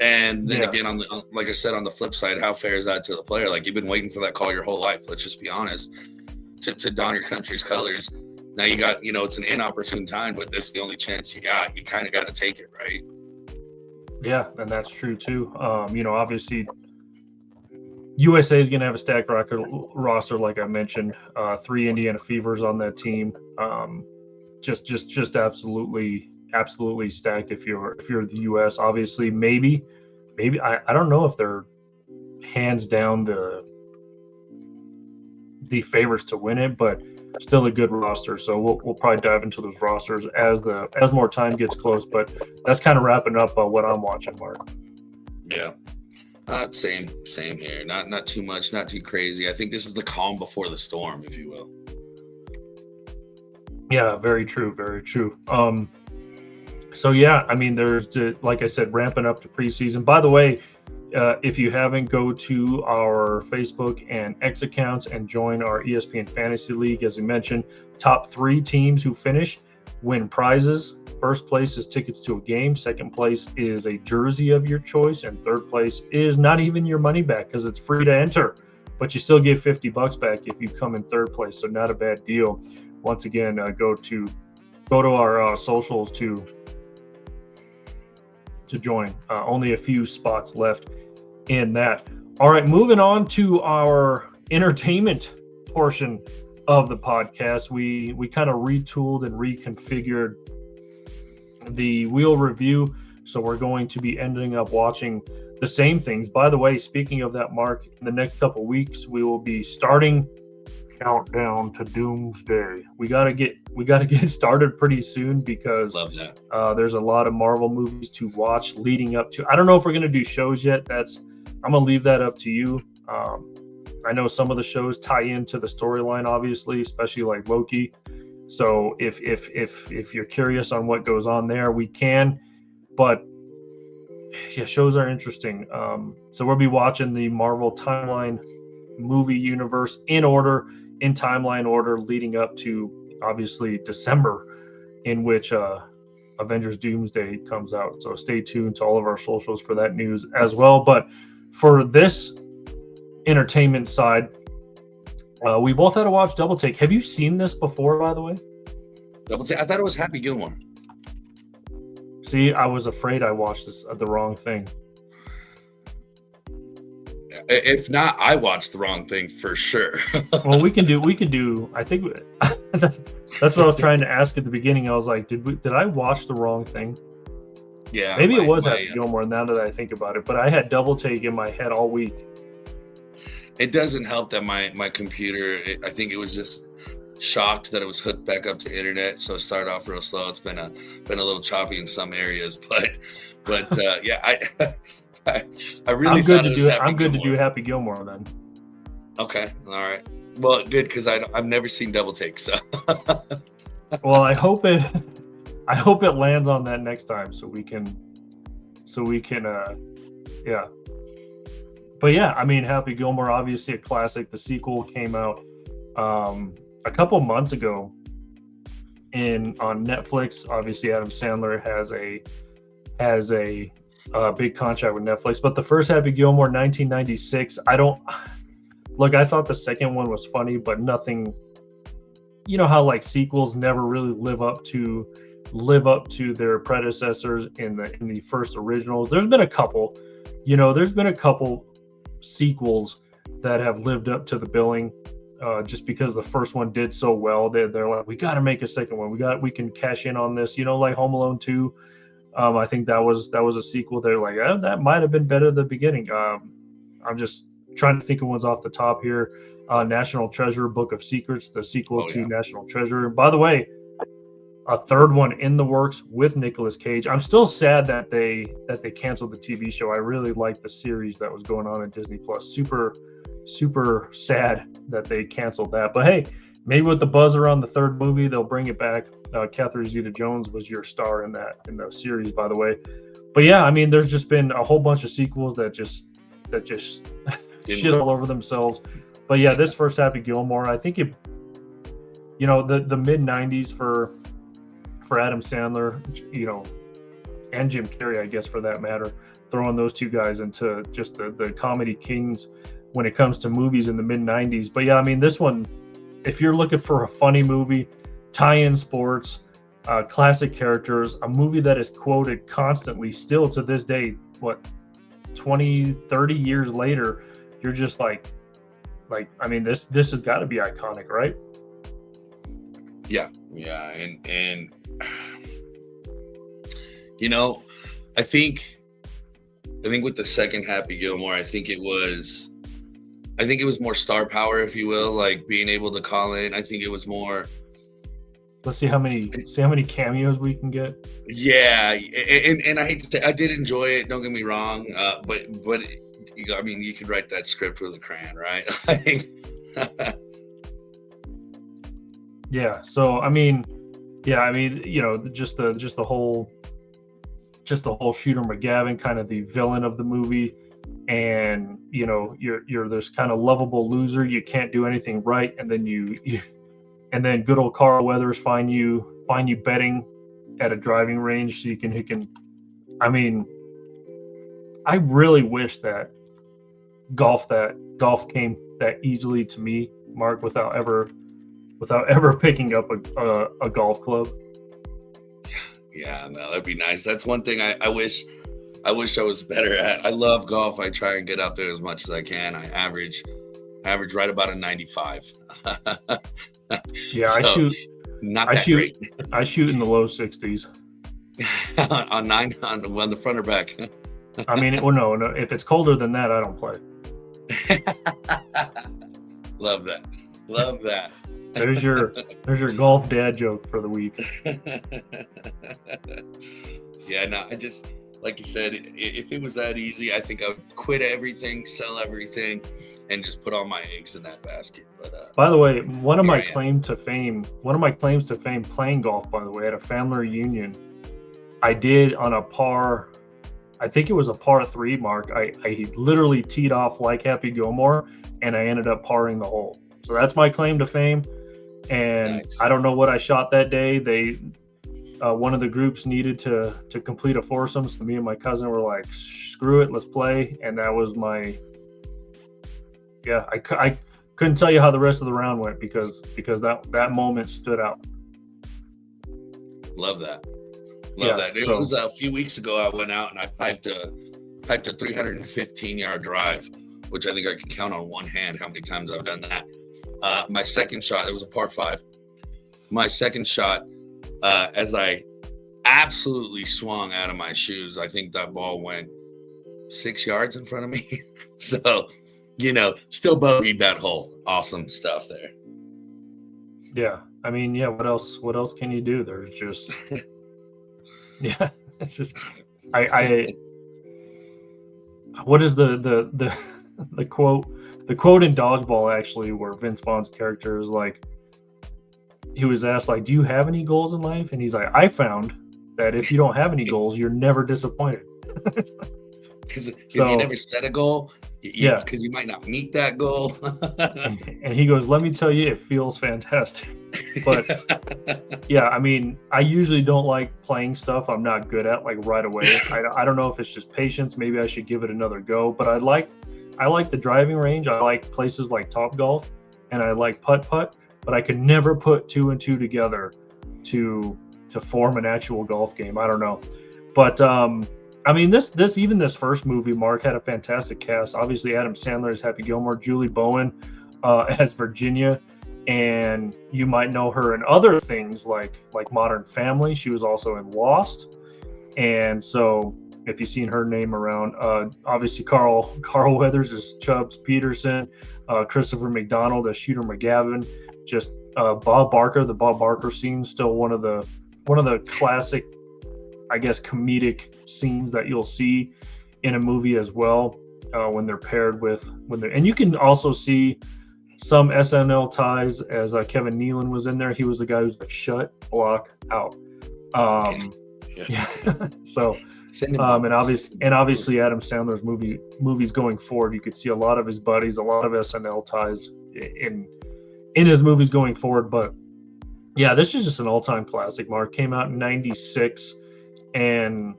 And then again, like I said, on the flip side, how fair is that to the player? Like, you've been waiting for that call your whole life. Let's just be honest, to don your country's colors. Now you got, you know, it's an inopportune time, but this is the only chance you got. You kind of got to take it, right? Yeah, and that's true too. You know, obviously, USA is going to have a stacked roster, like I mentioned. 3 Indiana Fevers on that team. Just absolutely stacked. If you're the US, obviously, maybe I don't know if they're hands down the favorites to win it, but still a good roster. So we'll probably dive into those rosters as more time gets close. But that's kind of wrapping up what I'm watching, Mark. Yeah. Same here. Not too much, not too crazy. I think this is the calm before the storm, if you will. Yeah, very true, very true. So yeah, I mean, there's, like I said, ramping up to preseason. By the way, if you haven't, go to our Facebook and X accounts and join our ESPN Fantasy League. As we mentioned, top 3 teams who finish win prizes. First place is tickets to a game. Second place is a jersey of your choice. And third place is not even your money back, because it's free to enter, but you still get $50 back if you come in third place. So not a bad deal. Once again, go to our socials to join. Only a few spots left in that. All right, moving on to our entertainment portion of the podcast. We kind of retooled and reconfigured the wheel review, so we're going to be ending up watching the same things. By the way, speaking of that, Mark, in the next couple weeks we will be starting countdown to Doomsday. We gotta get started pretty soon, because love that. There's a lot of Marvel movies to watch leading up to. I don't know if we're gonna do shows yet. I'm gonna leave that up to you. I know some of the shows tie into the storyline, obviously, especially like Loki. So if you're curious on what goes on there, we can. But yeah, shows are interesting. So we'll be watching the Marvel timeline movie universe in timeline order, leading up to obviously December, in which Avengers Doomsday comes out. So stay tuned to all of our socials for that news as well. But for this entertainment side, we both had to watch Double Take. Have you seen this before, by the way? Double Take? I thought it was Happy Gilmore. See, I was afraid I watched the wrong thing. if not, I watched the wrong thing for sure. Well, we can do. I think that's what I was trying to ask at the beginning. I was like, did I watch the wrong thing? Yeah, Maybe it was Happy Gilmore. Now that I think about it, but I had Double Take in my head all week. It doesn't help that my computer. I think it was just shocked that it was hooked back up to internet, so it started off real slow. It's been a little choppy in some areas, but yeah, I really. I'm good to do Happy Gilmore then. Okay, all right. Well, good, because I've never seen Double Take, so. Well, I hope it lands on that next time, so we can, yeah. But yeah, I mean, Happy Gilmore, obviously a classic. The sequel came out a couple months ago on Netflix. Obviously, Adam Sandler has a big contract with Netflix. But the first Happy Gilmore, 1996. I thought the second one was funny, but nothing. You know how like sequels never really live up to their predecessors in the first originals. There's been a couple sequels that have lived up to the billing, just because the first one did so well. They're like, we got to make a second one. We can cash in on this. Like Home Alone 2. I think that was a sequel. They're like, that might have been better at the beginning. I'm just trying to think of ones off the top here. National Treasure, Book of Secrets, the sequel to National Treasure. By the way, a third one in the works with Nicolas Cage. I'm still sad that they canceled the TV show. I really liked the series that was going on in Disney Plus. Super, super sad that they canceled that. But hey, maybe with the buzz around the third movie, they'll bring it back. Catherine Zeta-Jones was your star in the series, by the way. But yeah, I mean, there's just been a whole bunch of sequels that just shit all over themselves. But yeah, this first Happy Gilmore, I think the mid '90s for Adam Sandler, and Jim Carrey, I guess, for that matter, throwing those two guys into just the comedy kings when it comes to movies in the mid '90s. But yeah, I mean, this one, if you're looking for a funny movie, tie-in sports, classic characters, a movie that is quoted constantly still to this day, 20, 30 years later, you're just like, I mean, this has got to be iconic, right? Yeah, and I think with the second Happy Gilmore, I think it was more star power, if you will, like being able to call in. I think it was more. Let's see how many cameos we can get. Yeah, and I hate to say, I did enjoy it. Don't get me wrong, but I mean, you could write that script with a crayon, right? Yeah. So I mean, just the whole Shooter McGavin, kind of the villain of the movie, and you're this kind of lovable loser. You can't do anything right, and then and then good old Carl Weathers find you betting at a driving range so he can. I mean, I really wish that golf came that easily to me, Mark, without ever picking up a golf club. Yeah, no, that'd be nice. That's one thing I wish I was better at. I love golf. I try and get out there as much as I can. I average right about a 95. Yeah, so, great. I shoot in the low 60s. on the front or back. I mean, no. If it's colder than that, I don't play. Love that. There's your golf dad joke for the week. Yeah, no, I just, like you said, if it was that easy, I think I would quit everything, sell everything, and just put all my eggs in that basket. But by the way, one of my claims to fame playing golf, by the way, at a family reunion, I did on a par. I think it was a par 3, Mark. I literally teed off like Happy Gilmore, and I ended up parring the hole. So that's my claim to fame. And nice. I don't know what I shot that day. One of the groups needed to complete a foursome. So me and my cousin were like, screw it, let's play. And that was I couldn't tell you how the rest of the round went because that moment stood out. Love that. It was a few weeks ago. I went out and I piped a 315-yard drive which I think I can count on one hand how many times I've done that. My second shot, it was a par 5. My second shot, as I absolutely swung out of my shoes, I think that ball went 6 yards in front of me. So, still bogeyed that hole. Awesome stuff there. Yeah. I mean, yeah, what else can you do? There's just, yeah, it's just, what is the quote in Dodgeball, actually, where Vince Vaughn's character is like, he was asked, like, do you have any goals in life? And he's like, I found that if you don't have any goals, you're never disappointed. Because if you never set a goal, yeah, because you might not meet that goal. And he goes, let me tell you, it feels fantastic. But yeah, I mean, I usually don't like playing stuff I'm not good at, like, right away. I don't know if it's just patience. Maybe I should give it another go. But I like the driving range. I like places like Topgolf, and I like putt-putt. But I could never put 2 and 2 together to form an actual golf game. I don't know. But I mean, this first movie, Mark, had a fantastic cast. Obviously, Adam Sandler as Happy Gilmore, Julie Bowen as Virginia, and you might know her in other things like Modern Family. She was also in Lost, and so if you've seen her name around, obviously Carl Weathers as Chubbs Peterson, Christopher McDonald as Shooter McGavin, just Bob Barker. The Bob Barker scene, still one of the classic, I guess, comedic scenes that you'll see in a movie as well, when they're paired with and you can also see some SNL ties, as Kevin Nealon was in there. He was the guy who's like, shut, block, out. Yeah. So, and obviously Adam Sandler's movies going forward, you could see a lot of his buddies, a lot of SNL ties in his movies going forward. But yeah, this is just an all-time classic, Mark. Came out in 96. And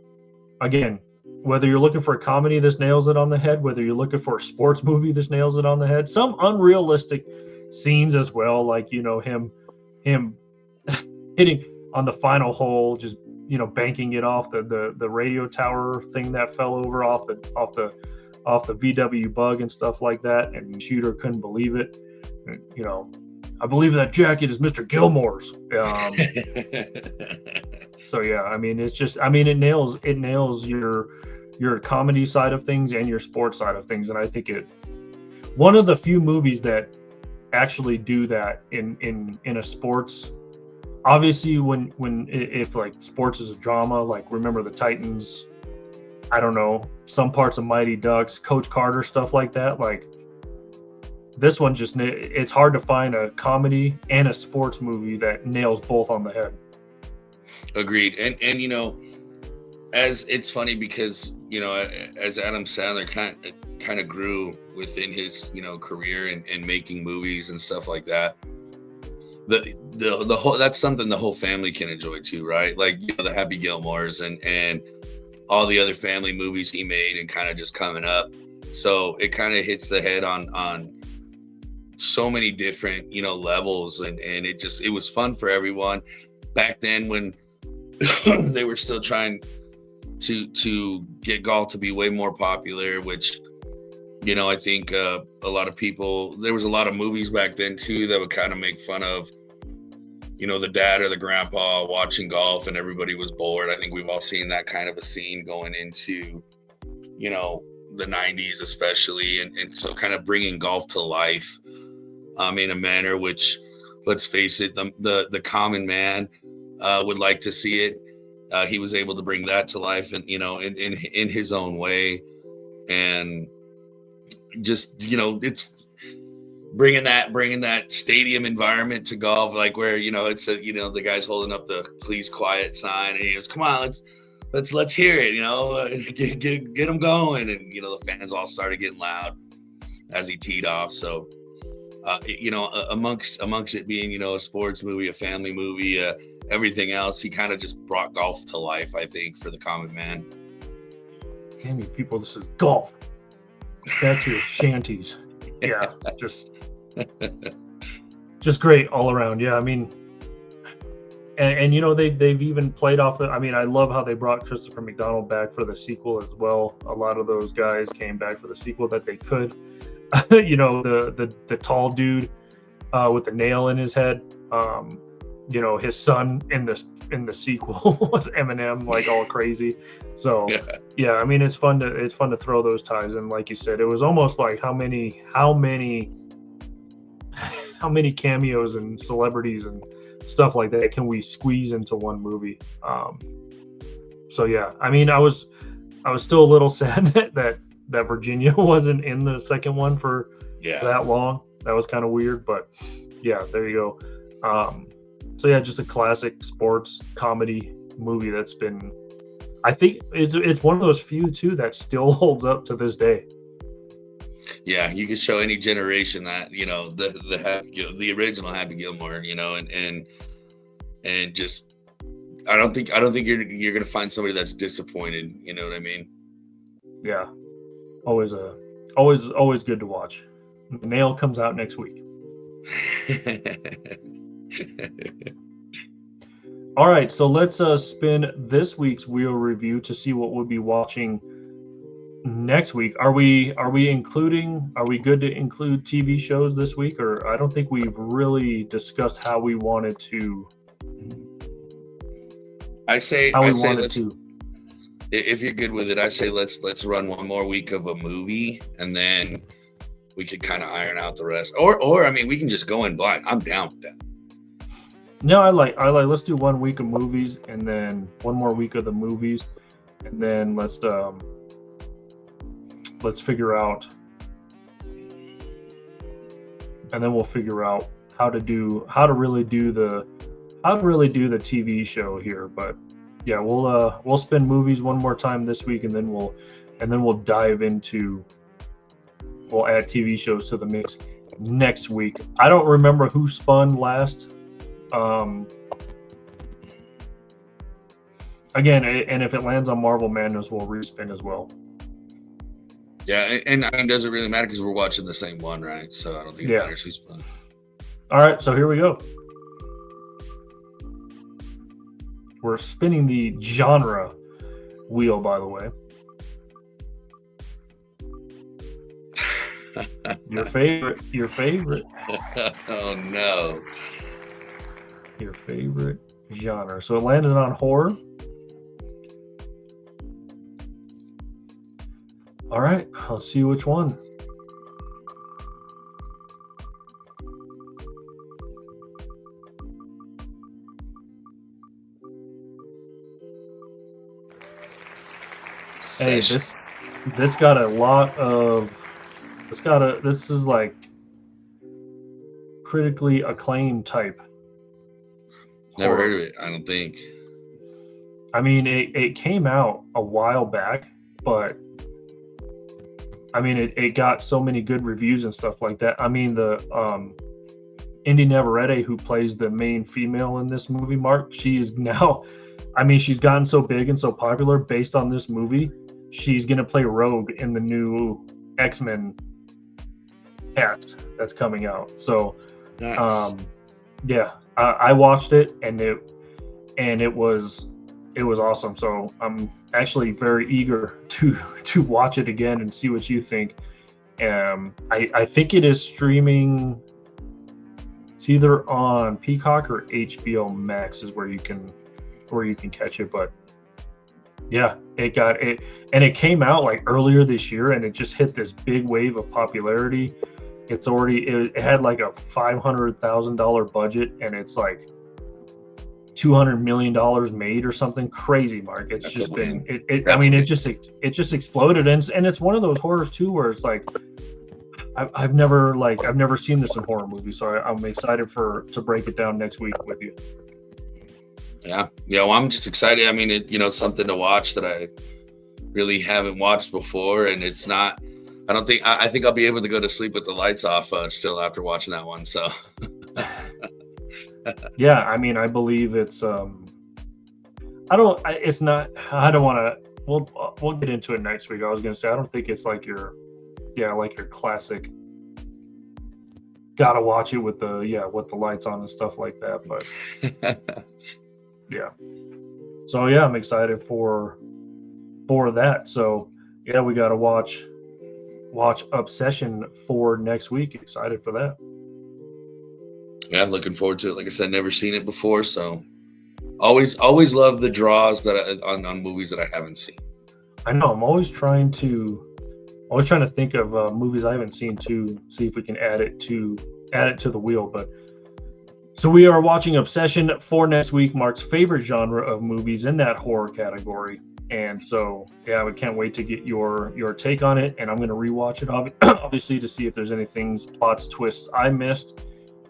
again, whether you're looking for a comedy, this nails it on the head. Whether you're looking for a sports movie, this nails it on the head. Some unrealistic scenes as well, like, him hitting on the final hole, just, banking it off the radio tower thing that fell over off the VW Bug and stuff like that. And Shooter couldn't believe it. And, I believe that jacket is Mr. Gilmore's. So yeah, I mean, it's just, I mean, it nails your comedy side of things and your sports side of things. And I think one of the few movies that actually do that in a sports. Obviously, if like sports is a drama, like Remember the Titans, I don't know, some parts of Mighty Ducks, Coach Carter, stuff like that. Like, this one just, it's hard to find a comedy and a sports movie that nails both on the head. Agreed. And as it's funny because, as Adam Sandler kind of grew within his, career and making movies and stuff like that, the whole, that's something the whole family can enjoy too, right? Like, the Happy Gilmores and all the other family movies he made and kind of just coming up. So it kind of hits the head on so many different, levels. And it was fun for everyone back then when they were still trying to get golf to be way more popular, which, I think a lot of people, there was a lot of movies back then too that would kind of make fun of, the dad or the grandpa watching golf and everybody was bored. I think we've all seen that kind of a scene going into, the 90s especially. And so kind of bringing golf to life in a manner which, let's face it, the common man would like to see it. He was able to bring that to life and, in his own way. And just, it's bringing that stadium environment to golf, like where, it's the guy's holding up the please quiet sign and he goes, come on, let's hear it, get them going. And, the fans all started getting loud as he teed off. So, amongst it being, a sports movie, a family movie, everything else, he kind of just brought golf to life, I think, for the common man. How many people, this is golf. That's your shanties. Yeah, just great all around. Yeah, I mean, and they've even played off I mean, I love how they brought Christopher McDonald back for the sequel as well. A lot of those guys came back for the sequel that they could. the tall dude with the nail in his head. His son in the sequel was Eminem, like all crazy. So yeah, I mean it's fun to throw those ties in. Like you said, it was almost like how many cameos and celebrities and stuff like that can we squeeze into one movie? So yeah, I mean I was still a little sad that Virginia wasn't in the second one for that long. That was kind of weird, but yeah, there you go. So yeah, just a classic sports comedy movie that's been, I think it's one of those few too that still holds up to this day. Yeah, you can show any generation that the original Happy Gilmore, and just I don't think you're gonna find somebody that's disappointed. You know what I mean? Yeah, always good to watch. The Nail comes out next week. All right, so let's spin this week's wheel review to see what we'll be watching next week. Are we good to include TV shows this week, or I don't think we've really discussed how we wanted to. I say if you're good with it, I say let's run one more week of a movie, and then we could kind of iron out the rest. Or I mean, we can just go in blind. I'm down with that. No, I like let's do 1 week of movies and then one more week of the movies, and then let's figure out, and then we'll figure out how to really do the TV show here. But yeah, we'll spin movies one more time this week, and then we'll dive into, we'll add TV shows to the mix next week. I don't remember who spun last. Again, and if it lands on Marvel Madness, we'll respin as well. Yeah, and it doesn't really matter because we're watching the same one, right? So I don't think it matters who spun. All right, so here we go. We're spinning the genre wheel, by the way. Your favorite. Oh no. Your favorite genre. So it landed on horror. All right, let's see which one. Hey, this got a lot of. This is like critically acclaimed type. Never heard of it, I don't think. I mean, it came out a while back, but I mean, it got so many good reviews and stuff like that. I mean, the Indy Navarrete, who plays the main female in this movie, Mark, she is now, I mean, she's gotten so big and so popular based on this movie. She's going to play Rogue in the new X-Men cast that's coming out. So, nice. Yeah, I watched it, and it was awesome. So I'm actually very eager to watch it again and see what you think. I think it is streaming. It's either on Peacock or HBO Max is where you can catch it. But yeah, it got it, and it came out like earlier this year, and it just hit this big wave of popularity. It had like a $500,000 budget, and it's like $200 million made or something crazy, Mark. It's That's just been it just exploded, and it's one of those horrors too where it's like I've never seen this in horror movies, so I'm excited to break it down next week with you. Yeah, well, I'm just excited. I mean, it's something to watch that I really haven't watched before, and it's not. I think I'll be able to go to sleep with the lights off still after watching that one. So. Yeah, I mean, I believe it's. I don't want to. We'll get into it next week. I was gonna say I don't think it's like your classic. Gotta watch it with the lights on and stuff like that. But yeah, so yeah, I'm excited for that. So yeah, we gotta watch watch Obsession for next week. Excited for that. Yeah, looking forward to it. Like I said, never seen it before, so always love the draws that on movies that I haven't seen. I know. I'm always trying to think of movies I haven't seen to see if we can add it to the wheel. But so we are watching Obsession for next week, Mark's favorite genre of movies in that horror category. And so, yeah, we can't wait to get your take on it. And I'm going to rewatch it, obviously, to see if there's any things, plots, twists I missed.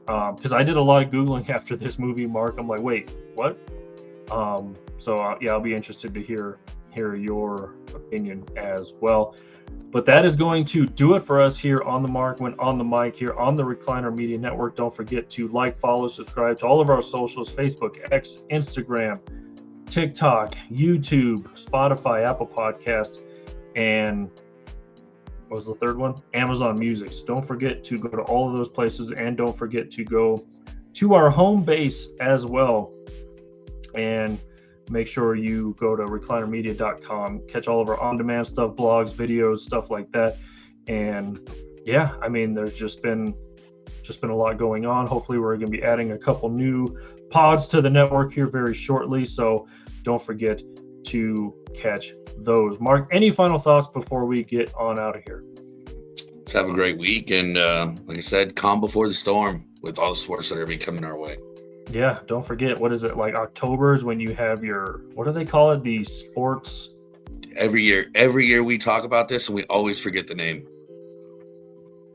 Because I did a lot of Googling after this movie, Mark. I'm like, wait, what? I'll be interested to hear your opinion as well. But that is going to do it for us here on the Mark When on the Mic here on the Recliner Media Network. Don't forget to like, follow, subscribe to all of our socials: Facebook, X, Instagram, TikTok, YouTube, Spotify, Apple Podcasts, and what was the third one? Amazon Music. So don't forget to go to all of those places, and don't forget to go to our home base as well. And make sure you go to reclinermedia.com, catch all of our on-demand stuff, blogs, videos, stuff like that. And yeah, I mean, there's just been a lot going on. Hopefully we're going to be adding a couple new pods to the network here very shortly. So don't forget to catch those. Mark, any final thoughts before we get on out of here? Let's have a great week. And like I said, calm before the storm with all the sports that are going to be coming our way. Yeah, don't forget, what is it, like October is when you have your, what do they call it, the sports? Every year we talk about this and we always forget the name.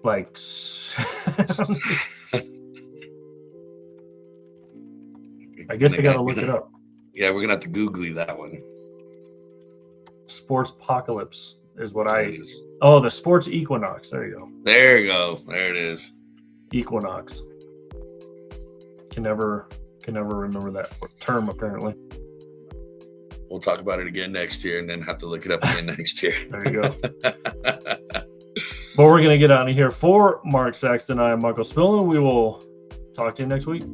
Like, I guess I got to look it up. Yeah, we're going to have to Googly that one. Sports apocalypse is what the sports equinox. There you go. There you go. There it is. Equinox. Can never remember that term, apparently. We'll talk about it again next year and then have to look it up again next year. There you go. But we're going to get out of here. For Mark Saxton, I am Michael Spillman. We will talk to you next week.